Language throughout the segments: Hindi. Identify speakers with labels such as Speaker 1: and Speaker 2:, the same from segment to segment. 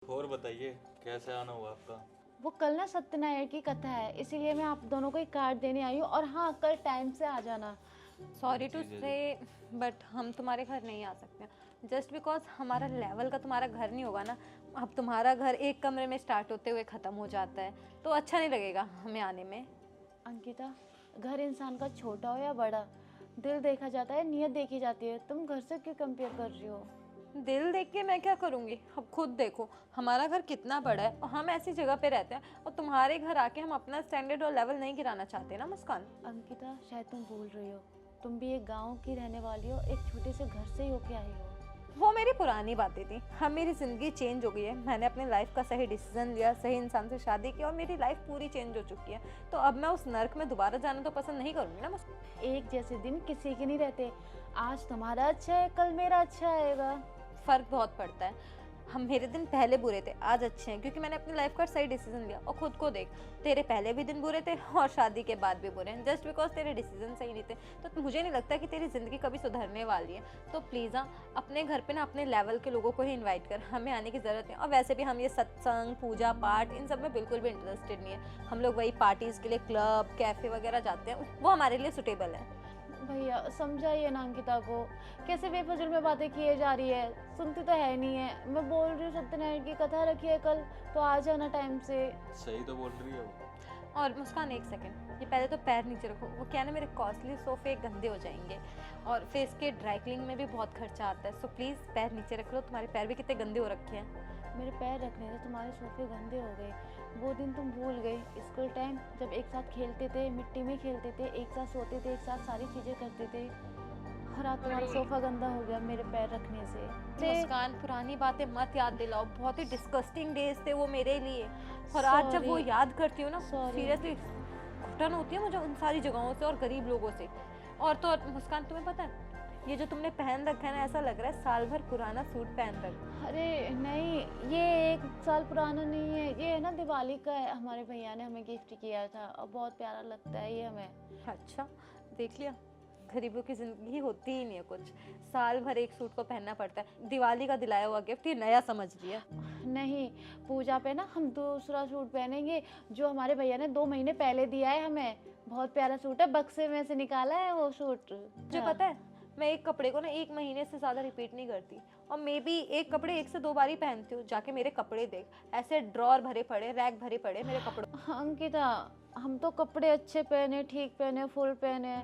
Speaker 1: और बताइए कैसे आना हुआ आपका?
Speaker 2: वो कल ना सत्यनारायण की कथा है, इसीलिए मैं आप दोनों को एक कार्ड देने आई हूँ। और हाँ, कल टाइम से आ जाना।
Speaker 3: सॉरी टू
Speaker 1: जी जी
Speaker 3: से
Speaker 1: जी।
Speaker 3: बट हम तुम्हारे घर नहीं आ सकते जस्ट बिकॉज हमारा लेवल का तुम्हारा घर नहीं होगा ना। अब तुम्हारा घर एक कमरे में स्टार्ट होते हुए ख़त्म हो जाता है तो अच्छा नहीं लगेगा हमें आने में।
Speaker 2: अंकिता, घर इंसान का छोटा हो या बड़ा, दिल देखा जाता है, नीयत देखी जाती है। तुम घर से क्यों कंपेयर कर रही हो?
Speaker 3: दिल देख के मैं क्या करूँगी? अब खुद देखो हमारा घर कितना बड़ा है और हम ऐसी जगह पे रहते हैं और तुम्हारे घर आके हम अपना स्टैंडर्ड और लेवल नहीं गिराना चाहते ना मुस्कान।
Speaker 2: अंकिता, शायद तुम भूल रही हो, तुम भी एक गांव की रहने वाली हो, एक छोटे से घर से ही होके आई हो।
Speaker 3: वो मेरी पुरानी बातें थी। हम मेरी ज़िंदगी चेंज हो गई है। मैंने अपने लाइफ का सही डिसीजन लिया, सही इंसान से शादी की और मेरी लाइफ पूरी चेंज हो चुकी है। तो अब मैं उस नर्क में दोबारा जाना तो पसंद नहीं करूँगी ना मुझे।
Speaker 2: एक जैसे दिन किसी के नहीं रहते। आज तुम्हारा अच्छा है, कल मेरा अच्छा आएगा।
Speaker 3: फ़र्क बहुत पड़ता है। हम मेरे दिन पहले बुरे थे, आज अच्छे हैं क्योंकि मैंने अपनी लाइफ का सही डिसीजन लिया। और खुद को देख, तेरे पहले भी दिन बुरे थे और शादी के बाद भी बुरे हैं जस्ट बिकॉज तेरे डिसीजन सही नहीं थे। तो मुझे नहीं लगता कि तेरी ज़िंदगी कभी सुधरने वाली है। तो प्लीज़ हाँ, अपने घर पे ना अपने लेवल के लोगों को ही इन्वाइट कर, हमें आने की ज़रूरत नहीं। और वैसे भी हम ये सत्संग, पूजा पाठ इन सब में बिल्कुल भी इंटरेस्टेड नहीं है। हम लोग वही पार्टीज़ के लिए क्लब, कैफ़े वगैरह जाते हैं, वो हमारे लिए सुटेबल है।
Speaker 2: भैया समझाइए ना अंकिता को, कैसे बेफजूल में बातें किए जा रही है, सुनती तो है नहीं है। मैं बोल रही हूँ सत्यनारायण की कथा रखी है कल, तो आ जाना टाइम से।
Speaker 1: सही तो बोल रही है वो।
Speaker 3: और मुस्कान एक सेकंड, ये पहले तो पैर नीचे रखो। वो क्या है ना, मेरे कॉस्टली सोफे गंदे हो जाएंगे और फिर इसके ड्राई क्लीनिंग में भी बहुत खर्चा आता है। सो प्लीज़ पैर नीचे रख लो। तुम्हारे पैर भी कितने गंदे हो रखे हैं।
Speaker 2: मेरे पैर रखने से तुम्हारे सोफे गंदे हो गए। वो दिन तुम भूल गई, स्कूल टाइम जब एक साथ खेलते थे, मिट्टी में खेलते थे, एक साथ सोते थे, एक साथ सारी चीज़ें करते थे। और आज तुम्हारा सोफा गंदा हो गया मेरे पैर रखने से।
Speaker 3: मुस्कान, पुरानी बातें मत याद दिलाओ। बहुत ही डिस्गस्टिंग डेज थे वो मेरे लिए। और आज जब वो
Speaker 2: Sorry.
Speaker 3: याद करती हूँ ना,
Speaker 2: Sorry.
Speaker 3: सीरियसली घुटन होती है मुझे उन सारी जगहों से और गरीब लोगों से। और तो और मुस्कान, तुम्हें पता है ये जो तुमने पहन रखा है ना, ऐसा लग रहा है साल भर पुराना सूट पहन रखा।
Speaker 2: अरे नहीं, ये 1 साल पुराना नहीं है, ये है ना दिवाली का है। हमारे भैया ने हमें गिफ्ट किया था और बहुत प्यारा लगता है ये हमें।
Speaker 3: अच्छा, देख लिया, गरीबों की जिंदगी होती ही नहीं है कुछ। साल भर एक सूट को पहनना पड़ता है। दिवाली का दिलाया हुआ गिफ्ट ये नया समझ लिया।
Speaker 2: नहीं, पूजा पे ना हम दूसरा सूट पहनेंगे जो हमारे भैया ने 2 महीने पहले दिया है हमें। बहुत प्यारा सूट है, बक्से में से निकाला है वो सूट।
Speaker 3: मुझे पता है, मैं एक कपड़े को ना 1 महीने से ज़्यादा रिपीट नहीं करती। और मे बी एक कपड़े 1 से 2 बार ही पहनती हूँ। जाके मेरे कपड़े देख, ऐसे ड्रॉर भरे पड़े, रैक भरे पड़े मेरे कपड़ों।
Speaker 2: अंकिता, हम तो कपड़े अच्छे पहने, ठीक पहने, फुल पहने।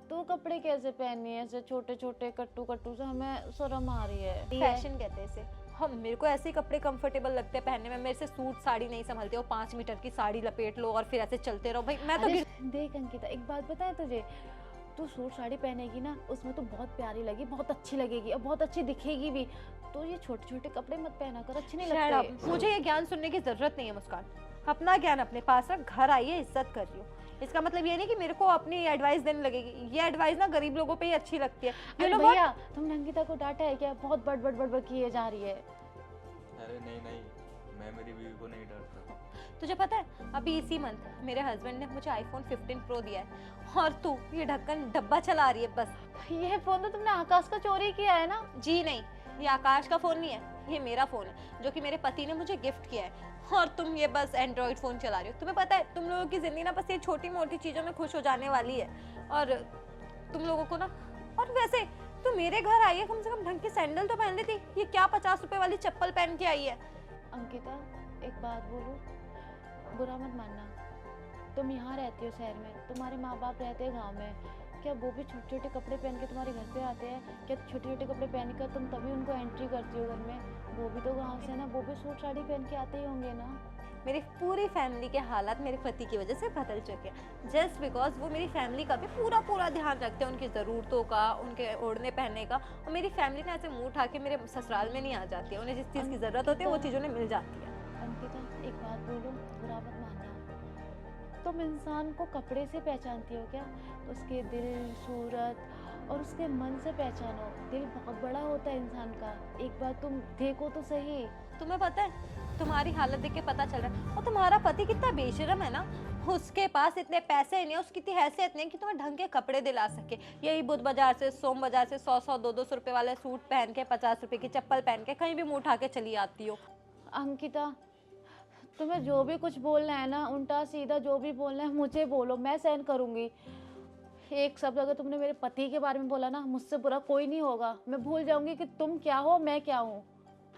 Speaker 2: तो कपड़े कैसे पहनी है ऐसे छोटे छोटे कट्टू कट्टू से? हमें शर्म आ रही है।
Speaker 3: फैशन कहते हैं इसे। हम, मेरे को ऐसे ही कपड़े कंफर्टेबल लगते हैं पहनने में। मेरे से सूट साड़ी नहीं संभलते। वो 5 मीटर की साड़ी लपेट लो और फिर ऐसे चलते रहो। भाई मैं तो
Speaker 2: अरे देख अंकिता, एक बात बताए तुझे, तू सूट साड़ी पहनेगी ना, उसमें तो बहुत प्यारी लगी, बहुत अच्छी लगेगी और बहुत अच्छी दिखेगी भी। तो ये छोटे छोटे कपड़े मत पहना कर, अच्छे नहीं
Speaker 3: Shut
Speaker 2: लगते।
Speaker 3: up। मुझे ये ज्ञान सुनने की जरूरत नहीं है मुस्कान। अपना ज्ञान अपने पास रख, घर आई है, इज्जत कर रही हो। इसका मतलब ये नहीं कि मेरे को अपनी एडवाइस देने लगेगी। ये एडवाइस ना गरीब लोगों पे ही अच्छी लगती है।
Speaker 2: अरे भैया, तुमने अंकिता को डांटा है क्या? बहुत बड़ बड़ किए जा रही है।
Speaker 1: अरे नहीं नहीं, मैं मेरी बीवी को नहीं डांटता।
Speaker 3: तुझे पता है अभी इसी मंथ मेरे हस्बैंड ने मुझे आईफोन 15 प्रो दिया है और तू ये ढक्कन डब्बा चला रही है बस।
Speaker 2: ये फोन तो तुमने आकाश का चोरी किया है ना?
Speaker 3: जी नहीं, ये आकाश का फ़ोन नहीं है, ये मेरा फ़ोन है जो कि मेरे पति ने मुझे गिफ्ट किया है। और तुम ये बस एंड्रॉइड फ़ोन चला रही हो। तुम्हें पता है तुम लोगों की ज़िंदगी ना बस ये छोटी मोटी चीज़ों में खुश हो जाने वाली है। और तुम लोगों को ना, और वैसे तू मेरे घर आई है, कम से कम ढंग की सैंडल तो पहन लेती। ये क्या 50 रुपए वाली चप्पल पहन के आई है।
Speaker 2: अंकिता, एक बात बोलूं, बुरा मत मानना। तुम यहाँ रहती हो शहर में, तुम्हारे माँ बाप रहते हैं गांव में। क्या वो भी छोटे छोटे कपड़े पहन के तुम्हारे घर पे आते हैं? क्या छोटे छोटे कपड़े पहन कर तुम तभी उनको एंट्री करती हो घर में? वो भी तो गांव से ना, वो भी सूट साड़ी पहन के आते ही होंगे ना।
Speaker 3: मेरी पूरी फैमिली के हालात मेरे पति की वजह से बदल चुके हैं जस्ट बिकॉज वो मेरी फैमिली का भी पूरा पूरा ध्यान रखते हैं, उनकी ज़रूरतों का, उनके ओढ़ने पहनने का। और मेरी फैमिली ना ऐसे मुंह उठा के मेरे ससुराल में नहीं आ जाती है। उन्हें जिस चीज़ की ज़रूरत होती है वो चीज़ उन्हें मिल जाती है।
Speaker 2: अंकिता, एक बात बोलूं, बुरा मत मानना। तुम इंसान को कपड़े से पहचानती हो क्या? उसके दिल, सूरत और उसके मन से पहचानो। दिल बहुत बड़ा होता है इंसान का, एक बार तुम देखो तो सही।
Speaker 3: तुम्हें पता है तुम्हारी हालत देख के पता चल रहा है। और तुम्हारा पति कितना बेशरम है ना, उसके पास इतने पैसे नहीं है, उसकी इतनी हैसियत नहीं है कि तुम्हें ढंग के कपड़े दिला सके। यही बुध बाजार से, सोम बाजार से 100-100, 200 रुपए वाले सूट पहन के, 50 रुपए की चप्पल पहन के कहीं भी मुंह उठा के चली आती हो।
Speaker 2: अंकिता, तुम्हें जो भी कुछ बोलना है ना, उल्टा सीधा जो भी बोलना है मुझे बोलो, मैं सहन करूंगी। एक शब्द अगर तुमने मेरे पति के बारे में बोला ना, मुझसे बुरा कोई नहीं होगा। मैं भूल जाऊंगी कि तुम क्या हो, मैं क्या हूँ।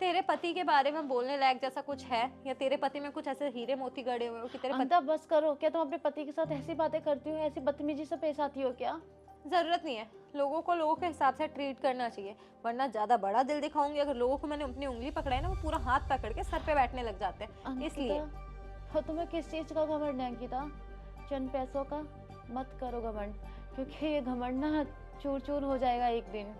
Speaker 3: तेरे पति के बारे में बोलने लायक जैसा कुछ है, या तेरे पति में कुछ ऐसे हीरे मोती गड़े हुए हो कि तेरे पति...
Speaker 2: अंकिता बस करो। क्या तुम अपने पति के साथ ऐसी बातें करती हो, ऐसी बदतमीजी से पेश आती हो क्या?
Speaker 3: जरूरत नहीं है, लोगों को लोगों के हिसाब से ट्रीट करना चाहिए, वरना ज्यादा बड़ा दिल दिखाऊंगी। अगर लोगों को मैंने अपनी उंगली पकड़ाई ना, वो पूरा हाथ पकड़ के सर पे बैठने लग जाते हैं। इसलिए
Speaker 2: हाँ, तुम्हें किस चीज का घमंड है अंकिता? चंद पैसों का? मत करो घमंड, क्योंकि ये घमंड ना चूर चूर हो जाएगा एक दिन।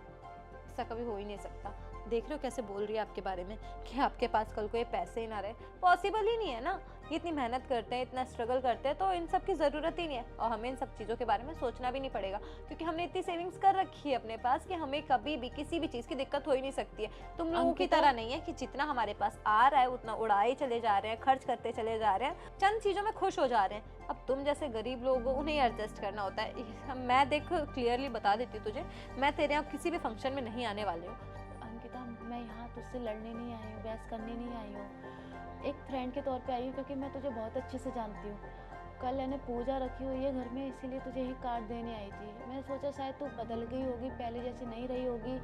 Speaker 3: ऐसा कभी हो ही नहीं सकता। देख रहे हो कैसे बोल रही है आपके बारे में कि आपके पास कल को ये पैसे ही ना रहे। पॉसिबल ही नहीं है ना। ये इतनी मेहनत करते हैं, इतना स्ट्रगल करते हैं, तो इन सब की ज़रूरत ही नहीं है। और हमें इन सब चीज़ों के बारे में सोचना भी नहीं पड़ेगा, क्योंकि हमने इतनी सेविंग्स कर रखी है अपने पास कि हमें कभी भी किसी भी चीज़ की दिक्कत हो ही नहीं सकती है। तुम लोगों की तरह नहीं है कि जितना हमारे पास आ रहा है उतना उड़ाए चले जा रहे हैं, खर्च करते चले जा रहे हैं, चंद चीज़ों में खुश हो जा रहे हैं। अब तुम जैसे गरीब लोग हो, उन्हें एडजस्ट करना होता है। मैं देख क्लियरली बता देती हूँ तुझे, मैं तेरे यहाँ किसी भी फंक्शन में नहीं आने वाली हूँ।
Speaker 2: अंकिता, मैं यहाँ तुझसे लड़ने नहीं आई हूँ, बहस करने नहीं आई हूँ। एक फ्रेंड के तौर पे आई हूँ, क्योंकि मैं तुझे बहुत अच्छे से जानती हूँ। कल मैंने पूजा रखी हुई है घर में, इसीलिए तुझे ही कार्ड देने आई थी। मैंने सोचा शायद तू बदल गई होगी, पहले जैसी नहीं रही होगी,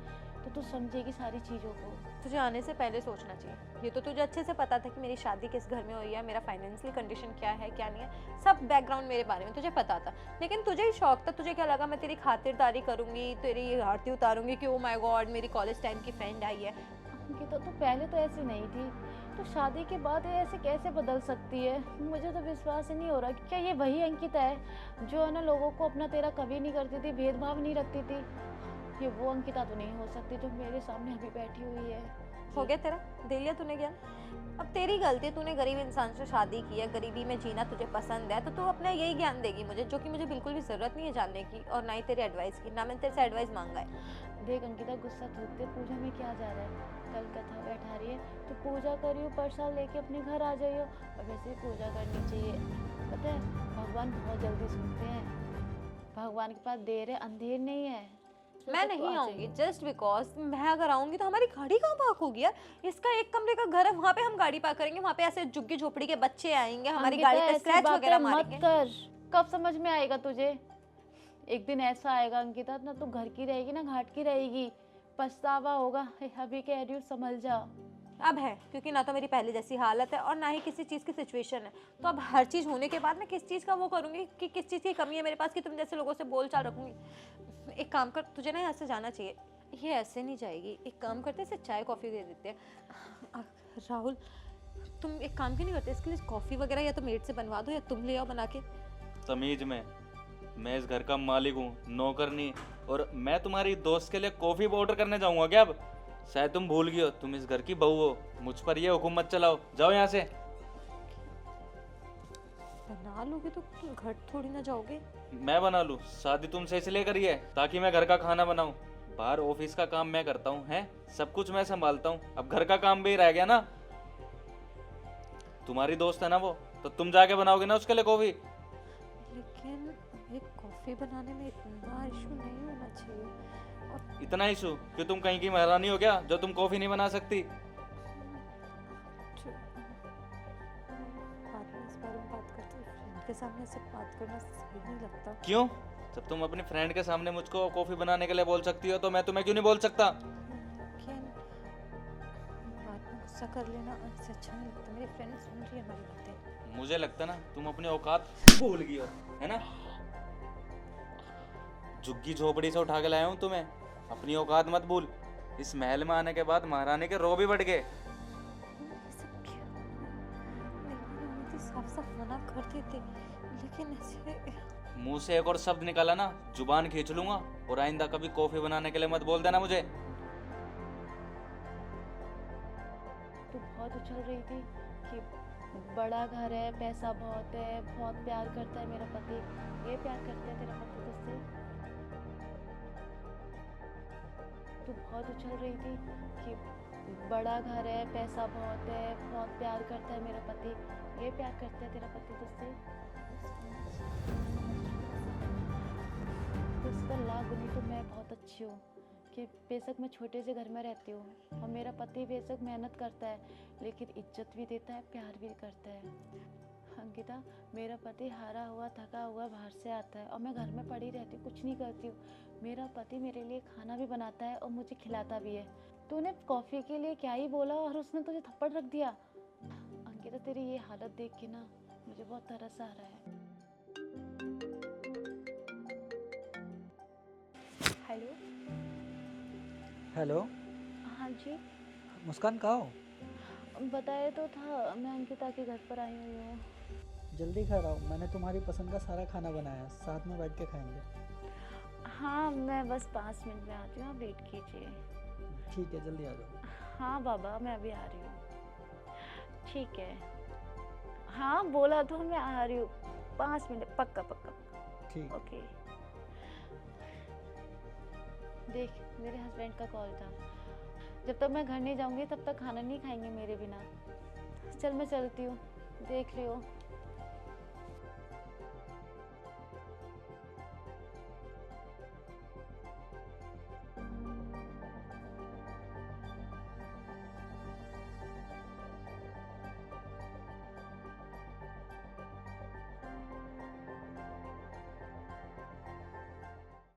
Speaker 2: तो तू समझेगी सारी चीज़ों को।
Speaker 3: तुझे आने से पहले सोचना चाहिए। ये तो तुझे अच्छे से पता था कि मेरी शादी किस घर में हुई है, मेरा फाइनेंशियल कंडीशन क्या है क्या नहीं है, सब बैकग्राउंड मेरे बारे में तुझे पता था। लेकिन तुझे ही शौक था, तुझे क्या लगा मैं तेरी खातिरदारी करूंगी, तेरी आरती उतारूंगी कि ओ माय गॉड मेरी कॉलेज टाइम की फ्रेंड आई है।
Speaker 2: अंकिता, तो पहले तो ऐसी नहीं थी, तो शादी के बाद ये ऐसे कैसे बदल सकती है? मुझे तो विश्वास ही नहीं हो रहा कि क्या ये वही अंकिता है जो है ना लोगों को अपना तेरा कभी नहीं करती थी, भेदभाव नहीं रखती थी। ये वो अंकिता तो नहीं हो सकती जो मेरे सामने अभी बैठी हुई है।
Speaker 3: हो गया तेरा, दे लिया तूने ज्ञान। अब तेरी गलती, तूने गरीब इंसान से शादी की है, गरीबी में जीना तुझे पसंद है, तो तू अपना यही ज्ञान देगी मुझे, जो कि मुझे बिल्कुल भी जरूरत नहीं है जानने की, और ना ही तेरी एडवाइस की, ना मैंने तेरे से एडवाइस मांगा है।
Speaker 2: देख अंकिता, गुस्सा थूकते, पूजा में क्या जा रहा है? कल कथा बैठा रही है तो पूजा करियो, प्रसाद लेके अपने घर आ जाइयो। और वैसे ही पूजा करनी चाहिए। पता है, भगवान बहुत जल्दी सुनते हैं। भगवान के पास देर है, अंधेर नहीं है।
Speaker 3: मैं नहीं आऊंगी जस्ट बिकॉज मैं अगर आऊंगी तो हमारी गाड़ी कहाँ पार्क होगी यार? इसका एक कमरे का घर है, वहाँ पे हम गाड़ी पार्क करेंगे, वहाँ पे ऐसे झुग्गी झोपड़ी के बच्चे आएंगे, हमारी गाड़ी पे स्क्रैच वगैरह मारेंगे।
Speaker 2: मत कर, कब समझ में आएगा तुझे? एक दिन ऐसा आएगा अंकिता, ना तू घर की रहेगी ना घाट की रहेगी, पछतावा होगा। अभी कह रही हूँ, समझ जा।
Speaker 3: अब है, क्योंकि ना तो मेरी पहले जैसी हालत है और ना ही किसी चीज़ की सिचुएशन है। तो अब हर चीज़ होने के बाद मैं किस चीज़ का वो करूँगी कि किस चीज़ की कमी है मेरे पास कि तुम जैसे लोगों से बोल चाल रखूँगी। एक काम कर, तुझे ना यहाँ से जाना चाहिए। ये ऐसे नहीं जाएगी। एक काम करते हैं, इसे चाय कॉफ़ी दे देते हैं। राहुल, तुम एक काम क्यों नहीं करते, इसके लिए कॉफ़ी वगैरह या तो मेड से बनवा दो या तुम ले आओ बना के।
Speaker 1: तमीज में, मैं इस घर का मालिक हूँ, नौकर नहीं। और मैं तुम्हारी दोस्त के लिए कॉफी ऑर्डर करने जाऊंगा क्या? अब शायद तुम भूल गई हो, तुम इस घर की बहू हो। मुझ पर ये हुक्म मत चलाओ, जाओ यहाँ से।
Speaker 3: बना लोगे तो घर थोड़ी ना जाओगे।
Speaker 1: मैं बना लूँ? शादी तुमसे इसलिए करी है ताकि मैं घर का खाना बनाऊं। बाहर ऑफिस का काम मैं करता हूँ, है सब कुछ मैं संभालता हूँ। अब घर का काम भी रह गया ना। तुम्हारी दोस्त है ना वो, तो तुम जाके बनाओगे ना उसके लिए कॉफी।
Speaker 3: लेकिन एक कॉफ़ी बनाने में इतना इशू नहीं होना चाहिए। और
Speaker 1: इतना इशू कि तुम कहीं की महारानी हो क्या जो तुम कॉफी नहीं बना सकती?
Speaker 3: बाद में इस बारे में बात करते हैं। फ्रेंड के सामने से बात करना सही नहीं लगता।
Speaker 1: क्यों? जब तुम अपनी फ्रेंड के सामने मुझको कॉफी बनाने के लिए बोल सकती हो, तो मैं तुम्हें क्यों नहीं बोल सकता?
Speaker 3: लेकिन बाद में गुस्सा कर लेना ऐसे अच्छा नहीं लगता। मेरी फ्रेंड सुन रही है हमारी बातें।
Speaker 1: मुझे लगता ना तुम अपनी औकात भूल गई हो, है ना? झुग्गी झोपड़ी से उठा के लाया हूँ तुम्हें, अपनी औकात मत भूल। इस महल में आने के बाद महारानी के रो भी बढ़ गए।
Speaker 3: साफ साफ मना कर देते, लेकिन ऐसे
Speaker 1: मुंह से एक और शब्द निकाला ना, जुबान खींच लूंगा। और आइंदा कभी कॉफी बनाने के लिए मत बोल देना मुझे।
Speaker 2: तू बहुत उछल रही थी कि बड़ा घर है, पैसा बहुत है, बहुत प्यार करता है मेरा पति। ये प्यार करता है तेरा पति तुझसे? तू बहुत उछल रही थी कि बड़ा घर है, पैसा बहुत है, बहुत प्यार करता है मेरा पति। ये प्यार करता है तेरा पति तुझसे? तुझसे लाख गुनी तो मैं बहुत अच्छी हूँ कि बेशक मैं छोटे से घर में रहती हूँ और मेरा पति बेशक मेहनत करता है, लेकिन इज्जत भी देता है, प्यार भी करता है। अंकिता, मेरा पति हारा हुआ थका हुआ बाहर से आता है और मैं घर में पड़ी रहती हूँ, कुछ नहीं करती हूँ। मेरा पति मेरे लिए खाना भी बनाता है और मुझे खिलाता भी है। तूने कॉफ़ी के लिए क्या ही बोला और उसने तुझे थप्पड़ रख दिया। अंकिता, तेरी ये हालत देख के ना मुझे बहुत तरस आ रहा है। हेलो।
Speaker 4: हेलो।
Speaker 2: हाँ जी।
Speaker 4: मुस्कान कहाँ हो?
Speaker 2: बताया तो था, मैं अंकिता के घर पर आई हुई हूँ।
Speaker 4: जल्दी घर आओ, मैंने तुम्हारी पसंद का सारा खाना बनाया है, साथ में बैठ के खाएंगे।
Speaker 2: हाँ, मैं बस 5 मिनट में आती हूँ, आप वेट कीजिए।
Speaker 4: ठीक है, जल्दी आ जाओ।
Speaker 2: हाँ बाबा, मैं अभी आ रही हूँ। ठीक है। हाँ बोला तो मैं आ रही हूँ, 5 मिनट, पक्का पक्का।
Speaker 4: ठीक।
Speaker 2: ओके। देख, मेरे हस्बैंड का कॉल था। जब तक मैं घर नहीं जाऊंगी तब तक खाना नहीं खाएंगे मेरे बिना। चल मैं चलती हूँ, देख लियो।